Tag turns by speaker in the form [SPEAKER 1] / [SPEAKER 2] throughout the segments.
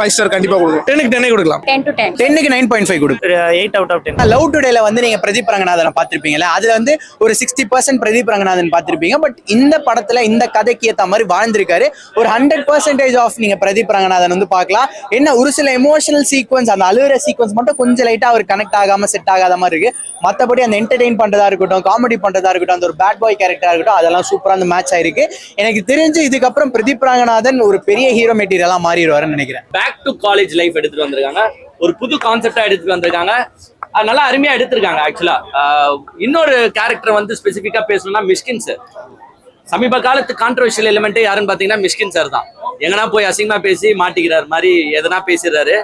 [SPEAKER 1] 5 star கண்டிப்பா கொடுக்கும். 10க்கு 10 கொடுக்கலாம்.
[SPEAKER 2] 10 to 10.
[SPEAKER 3] 10க்கு 9.5 கொடுக்கும்.
[SPEAKER 4] 8 out of 10.
[SPEAKER 3] லவ் டுடேல வந்து நீங்க பிரதீப் ரங்கநாதனை பார்த்திருப்பீங்கல்ல, அதுல வந்து ஒரு 60% பிரதீப் ரங்கநாதன் பார்த்திருப்பீங்க. பட் இந்த படத்துல இந்த கதைக்கு ஏத்த மாதிரி வாழ்ந்திருக்காரு. ஒரு 100% ஆஃப் நீங்க பிரதீப் ரங்கநாதன் வந்து பார்க்கலாம். என்ன ஒரு சில எமோஷனல் சீக்வன்ஸ், அந்த அழுகிற சீக்வன்ஸ் மட்டும் கொஞ்சம் லைட்டா அவர் கனெக்ட் ஆகாம செட் ஆகாத மாதிரி இருக்கு. மற்றபடி அந்த என்டர்டெயின் பண்றதா இருக்கட்டும், காமெடி பண்றதா இருக்கட்டும், அந்த ஒரு பேட் பாய் கேரக்டரா இருக்கட்டும், அதெல்லாம் சூப்பரா அந்த மேட்ச் ஆயிருக்கு. எனக்கு தெரிஞ்சு இதுக்கப்புறம் பிரதீப் ரங்கநாதன் ஒரு பெரிய ஹீரோ மெட்டீரியலா மாறிடுவாருன்னு நினைக்கிறேன்.
[SPEAKER 5] பேக் டு காலேஜ் லைஃப் எடுத்துட்டு வந்திருக்காங்க, ஒரு புது கான்செப்டா எடுத்துட்டு வந்திருக்காங்க, நல்லா அருமையா எடுத்திருக்காங்க. ஆக்சுவலா இன்னொரு கேரக்டர் வந்து ஸ்பெசிஃபிக்கா பேசணும்னா மிஷ்கின் சார். சமீப காலத்து கான்ட்ரவர்ஷியல் எலிமெண்ட்டே யாருன்னு பாத்தீங்கன்னா மிஷ்கின் சார் தான். எங்கன்னா போய் அசிங்கமா பேசி மாட்டிக்கிறார் மாதிரி எதனா பேசிடுறாரு.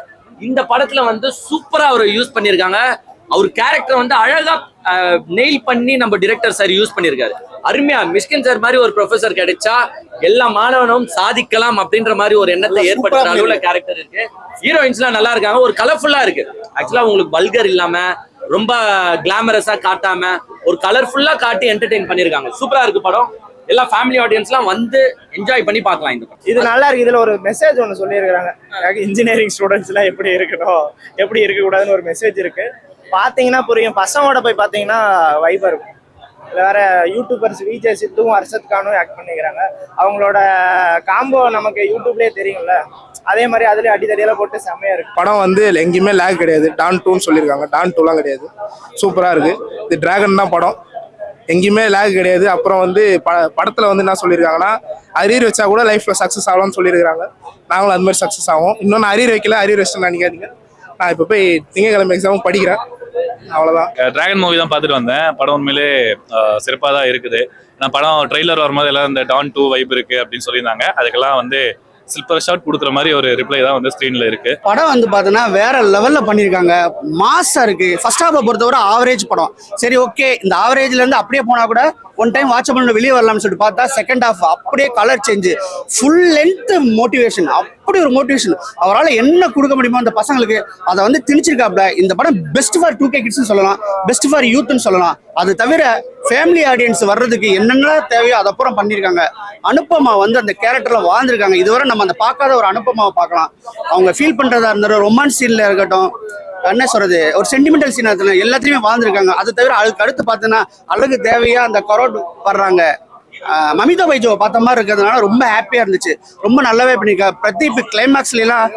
[SPEAKER 5] இந்த படத்துல வந்து சூப்பரா அவர் யூஸ் பண்ணியிருக்காங்க. அவர் கேரக்டர் வந்து அழகா நெயில் பண்ணி நம்ம டிரெக்டர் சார் யூஸ் பண்ணியிருக்காரு. அருமையா மிஷ்கின் சார் மாதிரி ஒரு ப்ரொஃபசர் கிடைச்சா எல்லா மாணவனும் சாதிக்கலாம் அப்படின்ற மாதிரி ஒரு எண்ணத்தை ஏற்படுத்துற அளவுல கேரக்டர் இருக்கு. ஹீரோயின்ஸ்லாம் நல்லா இருக்காங்க, ஒரு கலர்ஃபுல்லா இருக்கு. ஆக்சுவலா உங்களுக்கு வல்கர் இல்லாம ரொம்ப கிளாமரஸா காட்டாம ஒரு கலர்ஃபுல்லா காட்டி என்டர்டெயின் பண்ணிருக்காங்க. சூப்பரா இருக்கு படம். எல்லா ஃபேமிலி ஆடியன்ஸ்லாம் வந்து என்ஜாய் பண்ணி பார்க்கலாம். இந்த படம்
[SPEAKER 4] இது நல்லா இருக்கு. இதுல ஒரு மெசேஜ் ஒன்று சொல்லியிருக்காங்க. இன்ஜினியரிங் ஸ்டூடெண்ட்ஸ் எல்லாம் எப்படி இருக்கணும், எப்படி இருக்கக்கூடாதுன்னு ஒரு மெசேஜ் இருக்கு. பாத்தீங்கன்னா புரியும். பசங்களோட போய் பாத்தீங்கன்னா வைபா இருக்கும். வேற யூடியூபர்ஸ் விஜய் சித்துவும் அர்ஷத் கானும் ஆக்ட் பண்ணிக்கிறாங்க. அவங்களோட காம்போ நமக்கு யூடியூப்லயே தெரியும்ல, அதே மாதிரி அதுல அடித்தடியெல்லாம் போட்டு செம்மையா இருக்கு.
[SPEAKER 1] படம் வந்து எங்கேயுமே லேக் கிடையாது. டான் 2ன்னு சொல்லியிருக்காங்க, டான் 2லாம் கிடையாது. சூப்பரா இருக்கு. இது டிராகன் தான் படம், எங்கேயுமே லேக் கிடையாது. அப்புறம் வந்து படத்துல வந்து என்ன சொல்லியிருக்காங்கன்னா, அரியர் வச்சா கூட லைஃப்ல சக்சஸ் ஆகலாம்னு சொல்லியிருக்காங்க. நாங்களும் அது மாதிரி சக்சஸ் ஆகும். இன்னொன்று அரியர் வைக்கல, அரியர் வச்சு நினைக்காதீங்க. நான் இப்போ போய் திங்கக்கிழமை எக்ஸாமும் படிக்கிறேன். அவ்வளோதான்.
[SPEAKER 6] டிராகன் மூவி தான் பார்த்துட்டு வந்தேன். படம் உண்மையிலே சிறப்பாக தான் இருக்குது. நான் படம் ட்ரெய்லர் வரும்போது எல்லாம் இந்த டான் 2 வைப் இருக்கு அப்படின்னு சொல்லியிருந்தாங்க. அதுக்கெல்லாம் வந்து சில்பர் ஷாட் கொடுக்குற மாதிரி ஒரு ரிப்ளை தான் வந்து ஸ்க்ரீன்ல இருக்கு.
[SPEAKER 7] படம் வந்து பார்த்தோன்னா வேற லெவல்ல பண்ணியிருக்காங்க. மாசா இருக்கு. ஃபர்ஸ்ட் ஹாஃபை பொறுத்தவரை ஆவரேஜ் படம். சரி ஓகே, இந்த ஆவரேஜ்ல இருந்து அப்படியே போனா கூட ஒன் டைம் வாட்ச் பண்ணி வெளியே வரலாம்னு சொல்லிட்டு பார்த்தா செகண்ட் ஹாஃப் அப்படியே colour change, full length motivation. அப்படி ஒரு மோட்டிவேஷன் அவரால் என்ன கொடுக்க முடியுமோ அந்த பசங்களுக்கு அதை வந்து திணிச்சிருக்காப்ல. இந்த படம் பெஸ்ட் ஃபார் 2K கிட்ஸ்னு சொல்லலாம், பெஸ்ட் ஃபார் யூத்னு சொல்லலாம். அது தவிர ஃபேமிலி ஆடியன்ஸ் வர்றதுக்கு என்னென்ன தேவையோ அதை அப்புறம் பண்ணியிருக்காங்க. அனுப்பமா வந்து அந்த கேரக்டர்ல வாழ்ந்துருக்காங்க. இதுவரை நம்ம அந்த பார்க்காத ஒரு அனுப்பமாவை பார்க்கலாம். அவங்க ஃபீல் பண்றதா இருந்தாலும், ரொமான்ஸ் சீன்ல இருக்கட்டும், என்ன சொல்றது, ஒரு சென்டிமெண்டல் சீன் எல்லாத்தையுமே வாழ்ந்துருக்காங்க. அது தவிர அதுக்கு அடுத்து பார்த்தீங்கன்னா அழகு தேவையா அந்த கரோட் வர்றாங்க. மமிதா பைஜோவை பார்த்த மாதிரி இருக்கிறதுனால ரொம்ப ஹாப்பியா இருந்துச்சு. ரொம்ப நல்லாவே பண்ணிருக்கா. பிரதீப் கிளைமேக்ஸ்ல எல்லாம்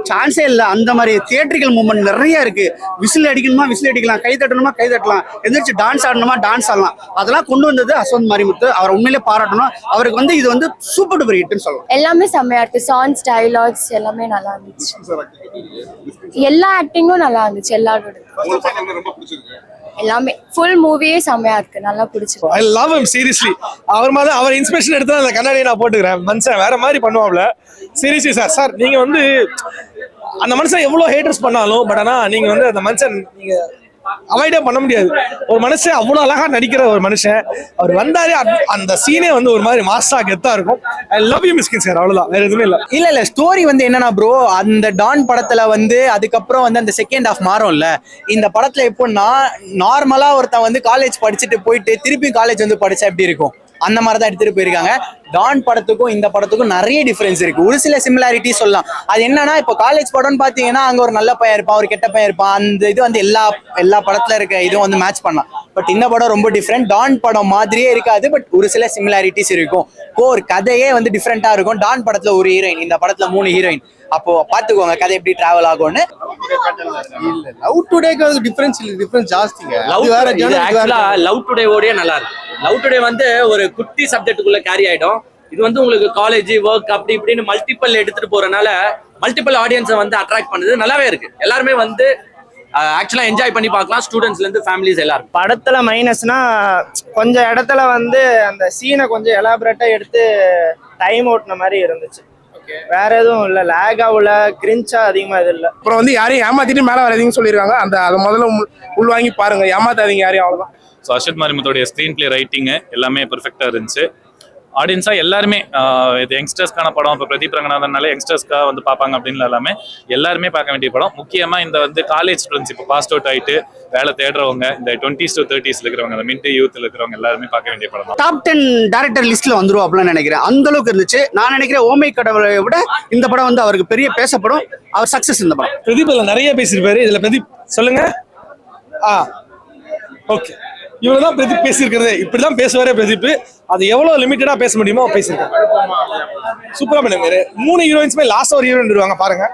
[SPEAKER 7] சான்ஸே இல்லை. அந்த மாதிரி தியேட்ரிக்கல் மூமெண்ட் நிறைய இருக்கு. விசில் அடிக்கணுமா விசில் அடிக்கலாம், கை தட்டணுமா கை தட்டலாம், எந்திரிச்சு டான்ஸ் ஆடணுமா டான்ஸ் ஆடலாம். அதெல்லாம் கொண்டு வந்தது அஸ்வந்த் மாரிமுத்து. அவர் உண்மையிலே பாராட்டணும். அவருக்கு வந்து இது வந்து சூப்பர் டூப்பர் ஹிட்னு சொல்லலாம்.
[SPEAKER 2] எல்லாமே செம்மையா இருக்கு. சாங்ஸ், டயலாக்ஸ் எல்லாமே நல்லா இருந்துச்சு. எல்லா ஆக்டிங்கும் நல்லா இருந்துச்சு. எல்லாரோட எல்லாமே ஃபுல் மூவியே செம்மையா இருக்கு. நல்லா பிடிச்சிருக்கு.
[SPEAKER 8] I love him seriously. அவர் மாதிரி அவர் இன்ஸ்பிரேஷன் எடுத்து அந்த கண்ணாடியை நான் போட்டுக்கிறேன். மனுஷன் வேற மாதிரி பண்ணுவாப்ல. சீரியஸ்லி சார் நீங்க வந்து அந்த மனுஷன் எவ்வளவு ஹேட்டர்ஸ் பண்ணாலும், பட் ஆனா நீங்க வந்து அந்த மனுஷன் நீங்க அவாய்டே பண்ண முடியாது. ஒரு மனுஷன் அவ்வளவு அழகா நடிக்கிற ஒரு மனுஷன். அவர் வந்தாலே அந்த சீனே வந்து ஒரு மாதிரி மாஸ்டா கெத்தா இருக்கும். I love you Mysskin sir. அவ்வளவுதான், வேற எதுவுமே
[SPEAKER 3] இல்ல ஸ்டோரி வந்து என்னன்னா ப்ரோ, அந்த டான் படத்துல வந்து அதுக்கப்புறம் வந்து அந்த செகண்ட் ஹாஃப் மாறும்ல. இந்த படத்துல எப்படின்னா, நார்மலா ஒருத்தன் வந்து காலேஜ் படிச்சுட்டு போயிட்டு திருப்பி காலேஜ் வந்து படிச்சா எப்படி இருக்கும், அந்த மாதிரி தான் எடுத்துட்டு போயிருக்காங்க. டான் படத்துக்கும் இந்த படத்துக்கும் நிறைய டிஃபரன்ஸ் இருக்கு. ஒரு சில சிமிலாரிட்டி சொல்லலாம். அது என்னன்னா, இப்போ காலேஜ் படம்னு பாத்தீங்கன்னா அங்க ஒரு நல்ல பையன் இருப்பான், ஒரு கெட்ட பையன் இருப்பான். அந்த இது வந்து எல்லா படத்துல இருக்க இதுவும் வந்து மேட்ச் பண்ணலாம். பட் இந்த படம் ரொம்ப டிஃப்ரெண்ட். டான் படம் மாதிரியே இருக்காது, பட் ஒரு சில சிமிலாரிட்டிஸ் இருக்கும். கோர் கதையே வந்து டிஃப்ரெண்டா இருக்கும். டான் படத்துல ஒரு ஹீரோயின், இந்த படத்துல 3 ஹீரோயின். அப்போ பாத்துக்கோங்க கதை எப்படி டிராவல் ஆகும்னு.
[SPEAKER 1] இல்ல லவ் டுடேக்கு வந்து டிஃபரன்ஸ் ஜாஸ்திங்க.
[SPEAKER 5] லவ் டுடே ஓடே நல்லா இருக்கு. லவ் டுடே வந்து ஒரு குட்டி சப்ஜெக்டுக்குள்ள கேரி ஆயிடும். இது வந்து உங்களுக்கு காலேஜ் ஒர்க் அப்படி இப்படின்னு மல்டிபிள் எடுத்துட்டு போறதுனால மல்டிபிள் ஆடியன்ஸை வந்து அட்ராக்ட் பண்ணுது. நல்லாவே இருக்கு. எல்லாருமே வந்து ஆக்சுவலா என்ஜாய் பண்ணி பார்க்கலாம். ஸ்டூடெண்ட்ஸ்ல இருந்து ஃபேமிலிஸ் எல்லாரும்.
[SPEAKER 4] படத்துல மைனஸ்னா கொஞ்சம் இடத்துல வந்து அந்த சீனை கொஞ்சம் எலாபரேட்டா எடுத்து டைம் ஓட்டுன மாதிரி இருந்துச்சு. வேற எதுவும் இல்ல, லேக் ஆகல, கிரிஞ்சா அதிகமா இது இல்ல.
[SPEAKER 1] அப்புறம் வந்து யாரையும் ஏமாத்திட்டு மேல வராதீங்கன்னு சொல்லியிருக்காங்க. அதை முதல்ல உள்வாங்கி பாருங்க, ஏமாத்தாதீங்க யாரையும். அவ்வளவுதான்.
[SPEAKER 6] ஸோ அர்ஷத் மாரிமுத்தோடைய ஸ்க்ரீன் பிளே ரைட்டிங்கு எல்லாமே பெர்ஃபெக்டாக இருந்துச்சு. ஆடியன்ஸா எல்லாருமே இது யங்ஸ்டர்ஸ்க்கான படம். இப்போ பிரதீப் ரங்கநாதனால யங்ஸ்டர்ஸ்க்காக வந்து பார்ப்பாங்க அப்படின்னு எல்லாமே எல்லாருமே பார்க்க வேண்டிய படம். முக்கியமா இந்த வந்து காலேஜ் ஸ்டூடெண்ட்ஸ் இப்போ பாஸ் அவுட் ஆயிட்டு வேலை தேடுறவங்க, இந்த 20s to 30s இருக்கிறவங்க, அந்த மின்ட் யூத்ல இருக்கிறவங்க எல்லாருமே பார்க்க வேண்டிய படம் தான்.
[SPEAKER 7] டாப் 10 டைரக்டர் லிஸ்ட்ல வந்துரும் அப்படின்னு நினைக்கிறேன். அந்த அளவுக்கு இருந்துச்சு. நான் நினைக்கிறேன் ஓமை கடவுளை விட இந்த படம் வந்து அவருக்கு பெரிய பேசப்படும். அவர் சக்சஸ் இந்த படம்.
[SPEAKER 8] பிரதீப் இதுல நிறைய பேசியிருப்பாரு. இதுல பிரதீப் சொல்லுங்க. ஓகே, இவ்வளவுதான் பிரதீப் பேசியிருக்கிறது. இப்படிதான் பேசுவாரே பிரதீப். அது எவ்வளவு லிமிட்டடா பேச முடியுமோ பேசியிருக்காரு. சூப்பரா பண்ணுங்க. 3 ஹீரோயின்ஸுமே லாஸ்ட் ஒரு ஹீரோயின் வருவாங்க பாருங்க,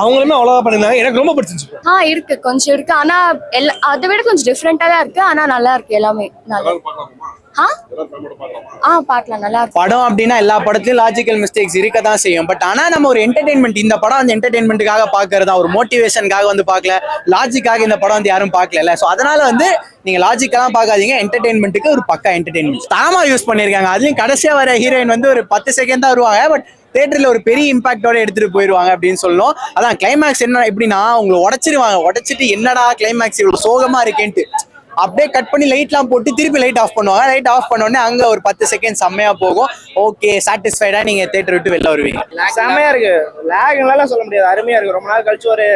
[SPEAKER 8] அவங்களுமே அவ்வளவா பண்ணிருந்தாங்க. எனக்கு ரொம்ப பிடிச்சிருந்துச்சு.
[SPEAKER 2] இருக்கு, கொஞ்சம் இருக்கு. ஆனா அதை விட கொஞ்சம் டிஃப்ரெண்டா தான் இருக்கு. ஆனா நல்லா இருக்கு, எல்லாமே நல்லா. பார்க்கலாம், நல்லா இருக்கு.
[SPEAKER 3] படம் அப்படின்னா எல்லா படத்துலயும் லாஜிக்கல் மிஸ்டேக்ஸ் இருக்க தான் செய்யும். பட் ஆனா நம்ம ஒரு என்டர்டைன்மெண்ட், இந்த படம் வந்து என்டர்டைன்மெண்ட்டுக்காக பாக்குறதா, ஒரு மோட்டிவேஷனுக்காக வந்து பார்க்கல, லாஜிக்காக இந்த படம் வந்து யாரும் பார்க்கல. ஸோ அதனால வந்து நீங்க லாஜிக்கெல்லாம் பார்க்காதீங்க, என்டர்டைன்மெண்ட்டுக்கு ஒரு பக்கா என்டர்டைன்மெண்ட். தாமா யூஸ் பண்ணிருக்காங்க. அதுலயும் கடைசியா வர ஹீரோயின் வந்து ஒரு 10 செகண்ட் தான் வருவாங்க. பட் தியேட்டர்ல ஒரு பெரிய இம்பாக்டோட எடுத்துட்டு போயிருவாங்க அப்படின்னு சொல்லணும். அதான் கிளைமேக்ஸ் என்ன எப்படின்னா, உங்களை உடைச்சிட்டு என்னடா கிளைமேக்ஸ் இவ்வளவு சோகமா இருக்கேன்ட்டு அப்படியே கட் பண்ணி லைட்லாம் போட்டு திருப்பி லைட் ஆஃப் பண்ணுவாங்க. லைட் ஆஃப் பண்ண உடனே அங்க ஒரு 10 செகண்ட் செம்மையா போகும். ஓகே, சாட்டிஸ்ஃபைடா நீங்க தியேட்டர் விட்டு வெளில வருவீங்க.
[SPEAKER 4] செம்மையா இருக்கு. லேக்னால சொல்ல முடியாது, அருமையா இருக்கு. ரொம்ப நாள் கழிச்சு ஒரு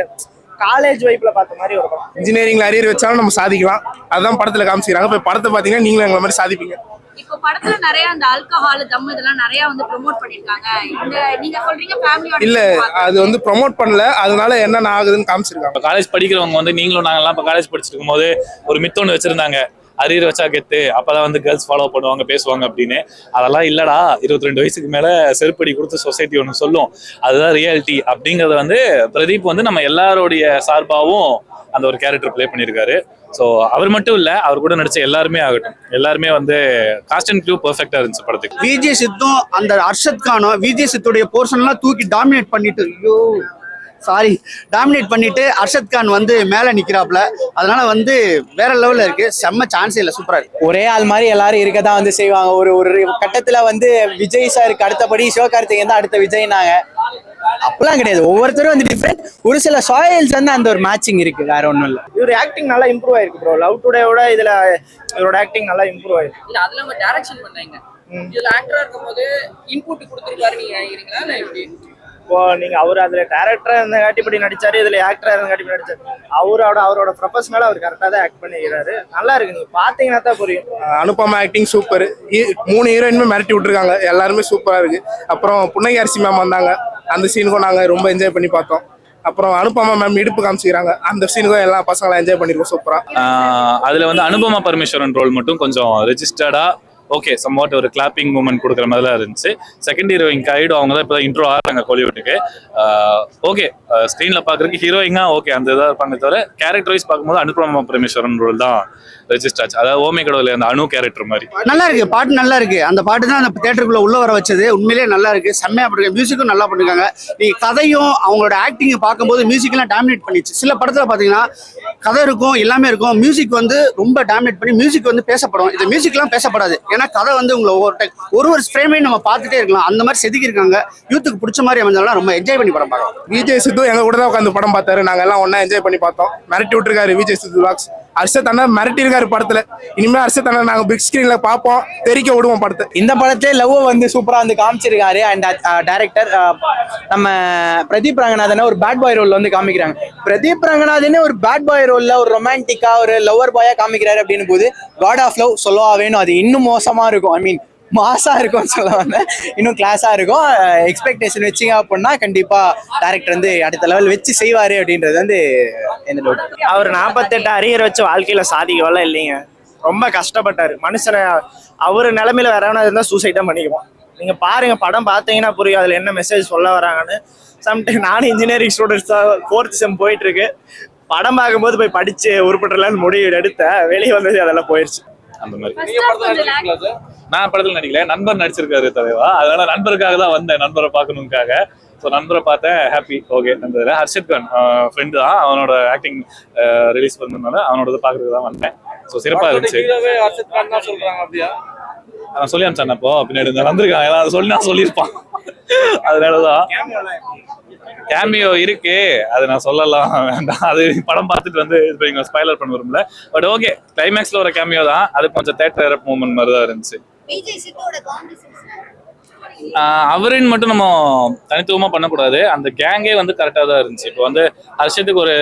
[SPEAKER 4] காலேஜ் வைப்ல பார்த்த மாதிரி ஒரு படம்.
[SPEAKER 1] இன்ஜினியரிங்ல அரியர் வச்சாலும் நம்ம சாதிக்கலாம், அதுதான் படத்துல காமிச்சிக்கிறாங்க. போய் படத்தை பாத்தீங்கன்னா நீங்களும் எங்களை மாதிரி சாதிப்பீங்க.
[SPEAKER 9] இப்போ படத்துல நிறைய அந்த ஆல்கஹால், தம் இதெல்லாம் நிறைய வந்து ப்ரோமோட் பண்ணிருக்காங்க. இந்த நீங்க சொல்றீங்க ஃபேமிலியோட
[SPEAKER 1] இல்ல, அது வந்து ப்ரோமோட் பண்ணல, அதனால என்ன ஆகுதுன்னு காமிச்சிருக்காங்க.
[SPEAKER 6] காலேஜ் படிக்கிறவங்க வந்து நீங்களும் நாங்கெல்லாம் இப்போ காலேஜ் படிச்சுட்டு இருக்கும்போது ஒரு மித்தொன்னு வச்சிருந்தாங்க, அரியர் வச்சா கெத்து, அப்பதான் வந்து கேர்ள்ஸ் ஃபாலோ பண்ணுவாங்க பேசுவாங்க அப்படின்னு. அதெல்லாம் இல்லடா, 22 வயசுக்கு மேல செருப்படி கொடுத்து சொசைட்டி ஒன்று சொல்லும், அதுதான் ரியாலிட்டி அப்படிங்கறத வந்து பிரதீப் வந்து நம்ம எல்லாருடைய சார்பாகவும் அந்த ஒரு கேரக்டர் பிளே பண்ணியிருக்காரு. ஸோ அவர் மட்டும் இல்ல, அவர் கூட நடிச்ச எல்லாருமே ஆகட்டும், எல்லாருமே வந்து காஸ்ட் அண்ட் க்ரூ பெர்ஃபெக்டா இருந்துச்சு படத்துக்கு.
[SPEAKER 7] விஜய் சித்தும் அந்த அர்ஷத் கானும் விஜய் சித்துடைய போர்ஷன் எல்லாம் தூக்கி டாமினேட் பண்ணிட்டு அர்ஷத் கான் வந்து மேல நிக்கிறாப்ல. அதனால வந்து வேற லெவல்ல இருக்கு. செம்ம சான்ஸே இல்ல, சூப்பரா இருக்கு.
[SPEAKER 3] ஒரே ஆள் மாதிரி எல்லாரும் இருக்கதான் வந்து செய்வாங்க. ஒரு கட்டத்துல வந்து விஜய் சாருக்கு அடுத்தபடி சிவகார்த்திகேயன் தான் அடுத்த விஜய்னாங்க. அப்பெல்லாம் கிடையாது, ஒவ்வொருத்தரும் வந்து டிஃப்ரெண்ட். ஒரு சில சாயல்ஸ் வந்து அந்த ஒரு மேட்சிங் இருக்கு, வேற ஒண்ணும் இல்ல.
[SPEAKER 4] இவர் ஆக்டிங் நல்லா இம்ப்ரூவ் ஆயிருக்கு ப்ரோ. லவ் டுடேவோட இதுல இவரோட ஆக்டிங் நல்லா இம்ப்ரூவ் ஆயிருக்கு.
[SPEAKER 10] இல்ல அதுல அவங்க டைரக்ஷன் பண்ணாங்க. இதுல ஆக்டரா இருக்கும்போது இன்புட் கொடுத்திருக்காரு நீங்க நினைக்கிறீங்களா இல்ல எப்படி?
[SPEAKER 4] இப்போ நீங்க அவர் அதுல டேரக்டரா இருந்த காட்டிப்படி நடிச்சாரு, இதுல ஆக்டரா இருந்த காட்டிப்படி நடிச்சாரு. அவரோட ப்ரொஃபஷனலா அவர் கரெக்டா தான் ஆக்ட் பண்ணிக்கிறாரு. நல்லா இருக்கு, நீங்க பாத்தீங்கன்னா தான் புரியும்.
[SPEAKER 1] Anupama acting super. 3 ஹீரோயினுமே மிரட்டி விட்டுருக்காங்க, எல்லாருமே சூப்பரா இருக்கு. அப்புறம் புன்னகை அரிசி மேம் வந்தாங்க, அந்த சீனுக்கும் நாங்க ரொம்ப என்ஜாய் பண்ணி பார்த்தோம். அப்புறம் அனுபமா மேம் இடுப்பு காமிச்சிக்கிறாங்க, அந்த சீனுக்கும் எல்லா பசங்களும் என்ஜாய் பண்ணிருக்கோம் சூப்பரா.
[SPEAKER 6] அதுல வந்து அனுபமா பரமேஸ்வரன் ரோல் மட்டும் கொஞ்சம் ரெஜிஸ்டர்டா ஓகே சம்வாட் ஒரு கிளாப்பிங் மூமெண்ட் கொடுக்குற மாதிரி தான் இருந்துச்சு. செகண்ட் ஹீரோயின் கைடு அவங்க தான் இப்போ இன்ட்ரோ ஆடுறாங்க கோலிவுட்டுக்கு. ஓகே, ஸ்க்ரீனில் பார்க்குறதுக்கு ஹீரோயினா ஓகே அந்த இதாக இருப்பாங்க, தவிர கேரக்டர் வைஸ் பார்க்கும்போது அனுபமா பரமேஸ்வரன் ரோல் தான் ரெஜிஸ்டர் ஆச்சு. அதாவது ஓமை கடவுள் அந்த அணு கேரக்டர் மாதிரி.
[SPEAKER 7] நல்லா இருக்கு, பாட்டு நல்லா இருக்கு. அந்த பாட்டு தான் அந்த தியேட்டருக்குள்ள உள்ள வர வச்சது. உண்மையிலேயே நல்லா இருக்கு, செம்மையா பண்ணிருக்காங்க. மியூசிக்கும் நல்லா பண்ணிருக்காங்க. நீங்க கதையும் அவங்களோட ஆக்டிங்கை பார்க்கும்போது மியூசிக்லாம் டாமினேட் பண்ணிச்சு. சில படத்துல பாத்தீங்கன்னா கதை இருக்கும், எல்லாமே இருக்கும், மியூசிக் வந்து ரொம்ப டாமினேட் பண்ணி மியூசிக் வந்து பேசப்படும். இது மியூசிக்லாம் பேசப்படாது. ஏன்னா கதை வந்து உங்களை ஒரு ஃப்ரேமே நம்ம பார்த்துட்டே இருக்கலாம். அந்த மாதிரி செதுக்கி இருக்காங்க. யூத்துக்கு பிடிச்ச மாதிரி அமைஞ்சாலும் ரொம்ப என்ஜாய் பண்ணி படம் பார்க்கலாம்.
[SPEAKER 1] விஜய் சித்து எங்க கூட தான் உட்காந்து படம் பார்த்தாரு, நாங்க எல்லாம் ஒன்னா என்ஜாய் பண்ணி பார்த்தோம். மிரட்டி விட்டுருக்காரு விஜய் சித்து vlogs. அர்ஷத் அண்ணா மிரட்டி இருக்காரு படத்துல. இனிமே அர்ஷத் அண்ணா நாங்க பிக் ஸ்கிரீன்ல பார்ப்போம், தெரிக்க விடுவோம் படத்தை.
[SPEAKER 3] இந்த படத்திலே லவ் வந்து சூப்பரா வந்து காமிச்சிருக்காரு. அண்ட் டைரக்டர் நம்ம பிரதீப் ரங்கநாதனை ஒரு பேட் பாய் ரோல்ல வந்து காமிக்கிறாங்க. பிரதீப் ரங்கநாதனே ஒரு பேட் பாய் ரோல்ல ஒரு ரொமான்டிக்கா ஒரு லவ்வர் பாயா காமிக்கிறாரு அப்படின்னு போது காட் ஆஃப் லவ் சொல்லவா வேணும். அது இன்னும் மோசமா இருக்கும். ஐ மீன் மாசா இருக்கும்னு சொல்ல வந்தேன், இன்னும் கிளாஸா இருக்கும். எக்ஸ்பெக்டேஷன் வச்சிங்க அப்படின்னா கண்டிப்பா டைரக்டர் வந்து அடுத்த லெவல் வச்சு செய்வாரு அப்படின்றது வந்து எந்த டவுட்.
[SPEAKER 4] அவர் 48 அரியர் வச்சு வாழ்க்கையில சாதிக்கவெல்லாம் இல்லைங்க. ரொம்ப கஷ்டப்பட்டாரு மனுஷனை. அவரு நிலைமையில வேற எவனா இருந்தா சூசைட் தான் பண்ணிக்குவோம். நீங்க பாருங்க, படம் பார்த்தீங்கன்னா புரியும் அதுல என்ன மெசேஜ் சொல்ல வராங்கன்னு. சம்டைம் நானும் இன்ஜினியரிங் ஸ்டூடெண்ட்ஸ் தான் 4th செம் போயிட்டு இருக்கு. படம் பார்க்கும்போது போய் படிச்சு உருப்பட்டுலான்னு முடிவு எடுத்த வெளியே வந்தது அதெல்லாம் போயிடுச்சு.
[SPEAKER 6] அந்த மாதிரி நான் படத்துல நடிக்கல, நண்பர் நடிச்சிருக்காரு தலைவா. அதனால நண்பருக்காக தான் வந்தேன், நண்பரை பார்க்கணுக்காக. ஸோ நண்பரை பார்த்தேன், ஹாப்பி. ஓகே, அந்த ஹர்ஷத் கான் ஃப்ரெண்டு தான், அவனோட ஆக்டிங் ரிலீஸ் பண்ணதுனால அவனோட பார்க்கறதுக்கு தான் வந்தேன். ஸோ சிறப்பாக இருந்துச்சு. நான் சொல்லி அனுப்பிச்சேன் அப்போ பின்னாடி வந்திருக்காங்க, அதை சொல்லி நான் சொல்லியிருப்பான். அதனாலதான் கேமியோ இருக்கு, அதை நான் சொல்லலாம் வேண்டாம். அது படம் பார்த்துட்டு வந்து ஸ்பாய்லர் பண்ண வரும்ல. பட் ஓகே, கிளைமேக்ஸ்ல ஒரு கேமியோ தான், அது கொஞ்சம் தியேட்டர் மூமெண்ட் மாதிரி தான் இருந்துச்சு. அவரின் மட்டும் நம்ம தனித்துவமா பண்ணக்கூடாது. அந்த கேங்கே வந்து கரெக்டா தான் இருந்துச்சு. இப்போ வந்து ஹர்ஷத்துக்கு ஒரு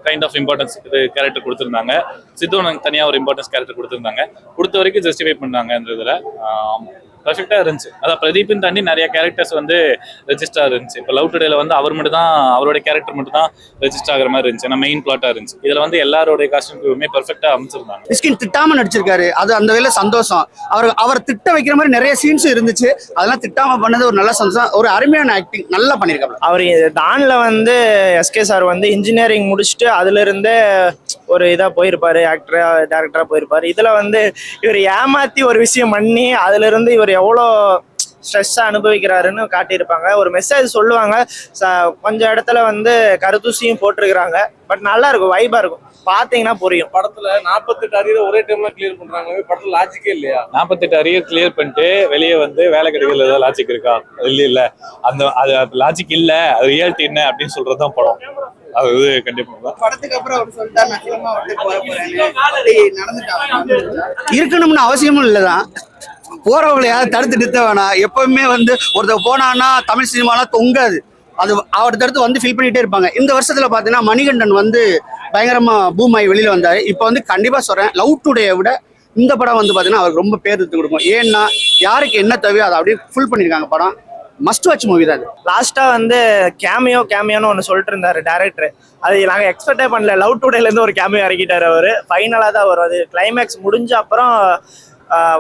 [SPEAKER 6] கைண்ட் ஆஃப் இம்பார்ட்டன்ஸ் இது கேரக்டர் கொடுத்துருந்தாங்க. சித்துவனுக்கு தனியா ஒரு இம்பார்ட்டன்ஸ் கேரக்டர் கொடுத்துருந்தாங்க. கொடுத்த வரைக்கும் ஜஸ்டிஃபை பண்ணாங்க இந்த இதுல. பர்ஃபெக்டா இருந்துச்சு. அதான் பிரதீப்னு தாண்டி நிறைய கேரக்டர்ஸ் வந்து ரெஜிஸ்டர் இருந்துச்சு. இப்போ லவ் டுடேல வந்து அவர் மட்டும் தான், அவரோட கேரக்டர் மட்டும் தான் ரெஜிஸ்டர் ஆகிற மாதிரி இருந்துச்சு. ஏன்னா மெயின் பிளாட்டா இருந்துச்சு. இதுல வந்து எல்லாரோட காஸ்டியூமே பர்ஃபெக்டா அமைச்சிருந்தாங்க.
[SPEAKER 7] மிஸ்கின் திட்டாம நடிச்சிருக்காரு, அது அந்த வேலை சந்தோஷம். அவர் திட்ட வைக்கிற மாதிரி நிறைய சீன்ஸ் இருந்துச்சு, அதெல்லாம் திட்டாம பண்ணது ஒரு நல்ல சந்தோஷம். ஒரு அருமையான ஆக்டிங் நல்லா பண்ணியிருக்காரு.
[SPEAKER 4] அவர் டான்ல வந்து எஸ்கே சார் வந்து இன்ஜினியரிங் முடிச்சுட்டு அதுல இருந்தே ஒரு இதா போயிருப்பாரு, ஆக்டரா டேரக்டரா போயிருப்பாரு. இதுல வந்து இவர் ஏமாத்தி ஒரு விஷயம் பண்ணி அதுல இருந்து இவர் எவ்வளோ ஸ்ட்ரெஸ்ஸா அனுபவிக்கிறாருன்னு காட்டியிருப்பாங்க. ஒரு மெசேஜ் சொல்லுவாங்க. கொஞ்சம் இடத்துல வந்து கருத்தூசியும் போட்டிருக்கிறாங்க. பட் நல்லா இருக்கும், வைபா இருக்கும், பாத்தீங்கன்னா புரியும்.
[SPEAKER 8] படத்துல 48 அரியர் ஒரே டைம்ல கிளியர் பண்றாங்க. படத்துல லாஜிக்கே இல்லையா?
[SPEAKER 6] 48 அரியர் கிளியர் பண்ணிட்டு வெளியே வந்து வேலை கிடைக்கல, ஏதாவது லாஜிக் இருக்கா? இல்ல அது லாஜிக் இல்ல, அது ரியாலிட்டி என்ன அப்படின்னு சொல்றதுதான் படம். அது கண்டிப்பா
[SPEAKER 7] படத்துக்கு அப்புறம் அவர் சொல்லிட்டாரு நான் சினிமா விட்டு போறேன் இருக்கணும்னு அவசியமும் இல்லதான். போறவங்களை யாரும் தடுத்து நிறுத்த வேணாம். எப்பவுமே வந்து ஒருத்தர் போனான்னா தமிழ் சினிமாலாம் தொங்காது. அது அடுத்தடுத்து வந்து ஃபீல் பண்ணிட்டே இருப்பாங்க. இந்த வருஷத்துல பாத்தீங்கன்னா மணிகண்டன் வந்து பயங்கரமா பூம் ஆகி வெளியில வந்தாரு. இப்போ வந்து கண்டிப்பா சொல்றேன், லவ் டுடேயை விட இந்த படம் வந்து பாத்தீங்கன்னா அவருக்கு ரொம்ப பேர் எடுத்து கொடுக்கும். ஏன்னா யாருக்கு என்ன தேவையோ அதை அப்படியே ஃபுல் பண்ணிருக்காங்க. படம் மஸ்ட் வாட்ச் மூவி தான்.
[SPEAKER 4] லாஸ்டா வந்து கேமியோன்னு ஒன்று சொல்லிட்டு இருந்தாரு டேரக்டர். அது நாங்க எக்ஸ்பெக்டே பண்ணல. லவ் டுடேல இருந்து ஒரு கேமியோ இறக்கிட்டாரு அவரு. ஃபைனலா தான் வரும். அது கிளைமேக்ஸ் முடிஞ்ச அப்புறம்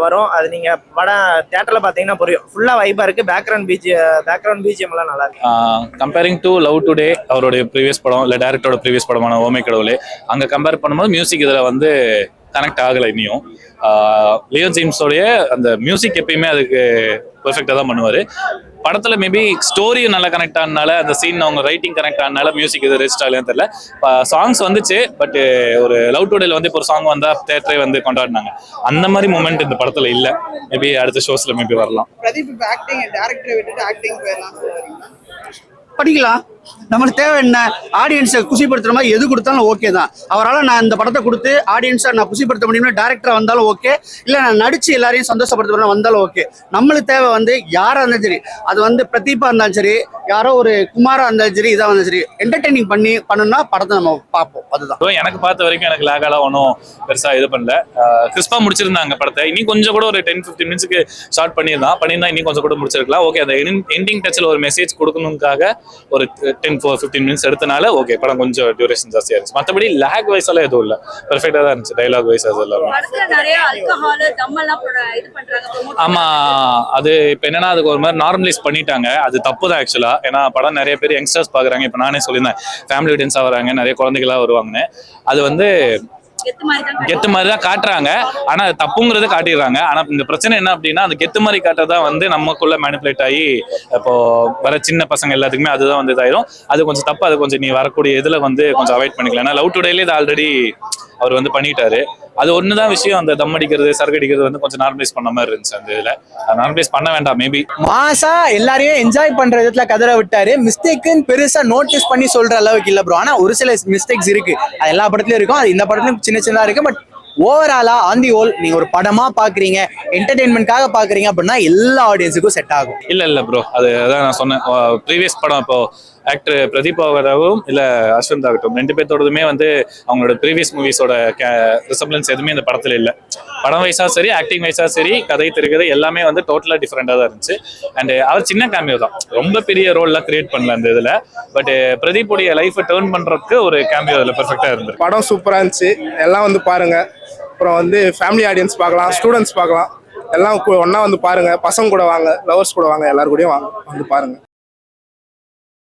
[SPEAKER 4] வரும். அது நீங்க படம் தியேட்டர்ல பாத்தீங்கன்னா புரியும். ஃபுல்லா வைபா இருக்கு. பேக்ரவுண்ட் பிஜிஎம் எல்லாம் நல்லா இருக்கு.
[SPEAKER 6] கம்பேரிங் டு லவ் டுடே, அவருடைய ப்ரீவியஸ் படம் இல்ல டேரக்டரோட ப்ரீவியஸ் படமான ஓமை கடவுளே, அங்க கம்பேர் பண்ணும்போது மியூசிக் இதுல வந்து கனெக்ட் ஆகலை இன்னும். லியோ ஜேம்ஸோடைய அந்த மியூசிக் எப்பயுமே அதுக்கு பெர்ஃபெக்டா தான் பண்ணுவாரு. படத்துல மேபி ஸ்டோரியும் நல்லா கனெக்ட் ஆனால, அந்த சீன் அவங்க ரைட்டிங் கனெக்ட் ஆனால மியூசிக் இது ரெஜிஸ்டர் ஆகலன்னு தெரியல. சாங்ஸ் வந்துச்சு, பட் ஒரு லவ் டுடேல வந்து இப்போ ஒரு சாங் வந்தா தேட்டரே வந்து கொண்டாடினாங்க. அந்த மாதிரி மூமெண்ட் இந்த படத்துல இல்ல. மேபி அடுத்த ஷோஸ்ல மேபி வரலாம்.
[SPEAKER 7] பிரதீப் ஆக்டிங் டைரக்டரை விட்டுட்டு ஆக்டிங் போயிடலாம் படிக்கலாம். நம்மளுக்கு தேவை என்ன? ஆடியன்ஸை குஷிப்படுத்துற மாதிரி எது கொடுத்தாலும் ஓகே தான். அவரால் நான் இந்த படத்தை கொடுத்து ஆடியன்ஸை நான் குஷிப்படுத்த முடியும்னா டேரக்டரா வந்தாலும் ஓகே, இல்லை நான் நடிச்சு எல்லாரையும் சந்தோஷப்படுத்த வந்தாலும் ஓகே. நம்மளுக்கு தேவை வந்து யாரா இருந்தாலும் சரி, அது வந்து பிரதீப்பா இருந்தாலும் சரி, யாரோ ஒரு குமாரா இருந்தாலும் சரி, இதாக இருந்தாலும் சரி, என்டர்டெய்னிங் பண்ணணும்னா படத்தை நம்ம பார்ப்போம். அதுதான்
[SPEAKER 6] எனக்கு பார்த்த வரைக்கும் எனக்கு லேகாலாம் ஒன்றும் பெருசா இது பண்ணல. கிறிஸ்பா முடிச்சிருந்தாங்க படத்தை. இனி கொஞ்சம் கூட ஒரு 10-15 மினிட்ஸ்க்கு ஸ்டார்ட் பண்ணியிருந்தா இன்னும் கொஞ்சம் கூட முடிச்சிருக்கலாம். ஓகே, அந்த எண்டிங் டச்சில் ஒரு மெசேஜ் கொடுக்கணுக்காக ஒரு 10-15 மினிட்ஸ் எடுத்தனால ஓகே, படம் கொஞ்சம் டியூரேஷன் ஜாஸ்தியா இருந்துச்சு. மற்றபடி லேக் வைஸ் எல்லாம் எதுவும் இல்லை, பெர்ஃபெக்டா தான் இருந்துச்சு. டைலாக் வைஸ் அது எல்லாமே. ஆமா, அது இப்போ என்னன்னா அதுக்கு ஒரு மாதிரி நார்மலைஸ் பண்ணிட்டாங்க. அது தப்பு தான் ஆக்சுவலா. ஏன்னா படம் நிறைய பேர் யங்ஸ்டர்ஸ் பாக்குறாங்க. இப்போ நானே சொல்லியிருந்தேன், ஃபேமிலி ஆடியன்ஸா வராங்க, நிறைய குழந்தைகளா வருவாங்கன்னு. அது வந்து கெத்து மாதிரி தான் காட்டுறாங்க. ஆனா அது தப்புங்கிறத காட்டிடுறாங்க. ஆனா இந்த பிரச்சனை என்ன அப்படின்னா, அந்த கெத்து மாதிரி காட்டுறதா வந்து நமக்குள்ள மேனிபுலேட் ஆகி இப்போ வர சின்ன பசங்க எல்லாத்துக்குமே அதுதான் வந்து இதாயிரும். அது கொஞ்சம் தப்பு. அது கொஞ்சம் நீ வரக்கூடிய இதுல வந்து கொஞ்சம் அவாய்ட் பண்ணிக்கலாம். ஏன்னா லவ் டுடேலே இது ஆல்ரெடி அவர் வந்து பண்ணிட்டாரு. அது ஒண்ணுதான் விஷயம். அந்த தம் அடிக்கிறது சரக்கு அடிக்கிறது வந்து கொஞ்சம் நார்மலைஸ் பண்ண மாதிரி இருந்துச்சு. அந்த இதுல நார்மலைஸ் பண்ண வேண்டாம். மேபி
[SPEAKER 3] மாசா எல்லாரையும் என்ஜாய் பண்ற விதத்துல கதற விட்டாரு. மிஸ்டேக்குன்னு பெருசா நோட்டீஸ் பண்ணி சொல்ற அளவுக்கு இல்ல ப்ரோ. ஆனா ஒரு சில மிஸ்டேக்ஸ் இருக்கு, அது எல்லா படத்துலயும் இருக்கும். அது இந்த படத்துலயும் சின்ன சின்னதா இருக்கு. பட் ஓவராலா ஆன் தி ஹோல் நீங்க ஒரு படமா பாக்குறீங்க, என்டர்டெயின்மெண்ட்காக பாக்குறீங்க அப்படின்னா எல்லா ஆடியன்ஸுக்கும் செட் ஆகும்.
[SPEAKER 6] இல்ல ப்ரோ, அதான் நான் சொன்னேன். ப்ரீவியஸ் படம் இப்போ ஆக்டர் பிரதீப் ஆகட்டும் இல்ல அஸ்வந்த் ஆகட்டும், ரெண்டு பேர்த்தோடதுமே வந்து அவங்களோட ப்ரீவியஸ் மூவிஸோட ரிசம்பிளன்ஸ் எதுவுமே இந்த படத்துல இல்லை. படம் வைஸா சரி, ஆக்டிங் வைஸா சரி, கதை தெரிகிறது எல்லாமே வந்து டோட்டலா டிஃப்ரெண்டா தான் இருந்துச்சு. அண்ட் அவர் சின்ன கேமியோ தான், ரொம்ப பெரிய ரோல்லாம் கிரியேட் பண்ணல அந்த இதுல. பட் பிரதீப் உடைய லைஃபை டேர்ன் பண்றதுக்கு ஒரு கேமியோ அதுல பெர்ஃபெக்டா இருந்துச்சு.
[SPEAKER 1] படம் சூப்பரா இருந்துச்சு. எல்லாம் வந்து பாருங்க. அப்புறம் வந்து ஃபேமிலி ஆடியன்ஸ் பார்க்கலாம், ஸ்டூடெண்ட்ஸ் பார்க்கலாம். எல்லாம் ஒன்னா வந்து பாருங்க. பசங்க கூட வாங்க, லவர்ஸ் கூட வாங்க, எல்லாரும் கூடயும் வாங்க, வந்து பாருங்க.